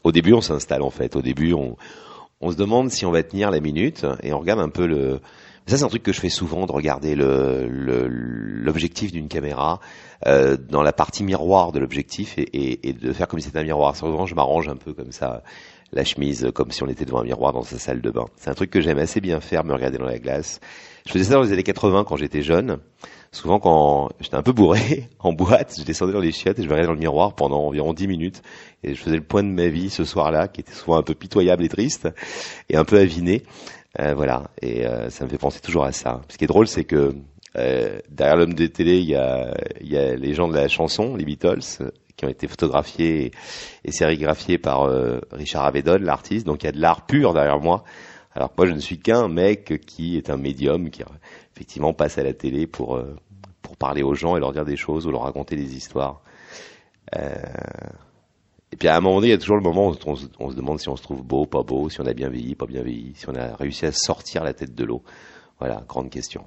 Au début, on s'installe en fait. Au début, on se demande si on va tenir la minute et on regarde un peu le. Ça, c'est un truc que je fais souvent, de regarder l'objectif d'une caméra dans la partie miroir de l'objectif et de faire comme si c'était un miroir. Souvent, je m'arrange un peu comme ça, la chemise, comme si on était devant un miroir dans sa salle de bain. C'est un truc que j'aime assez bien faire, me regarder dans la glace. Je faisais ça dans les années 80 quand j'étais jeune. Souvent, quand j'étais un peu bourré en boîte, je descendais dans les chiottes et je me regardais dans le miroir pendant environ 10 minutes. Et je faisais le point de ma vie ce soir-là, qui était souvent un peu pitoyable et triste, et un peu aviné. Voilà, et ça me fait penser toujours à ça. Ce qui est drôle, c'est que derrière l'homme de télé, il y a les gens de la chanson, les Beatles, qui ont été photographiés et sérigraphiés par Richard Avedon, l'artiste. Donc il y a de l'art pur derrière moi. Alors que moi, je ne suis qu'un mec qui est un médium, qui effectivement passe à la télé pour parler aux gens et leur dire des choses ou leur raconter des histoires. Euh, et puis à un moment donné, il y a toujours le moment où on se demande si on se trouve beau, pas beau, si on a bien vieilli, pas bien vieilli, si on a réussi à sortir la tête de l'eau. Voilà, grande question.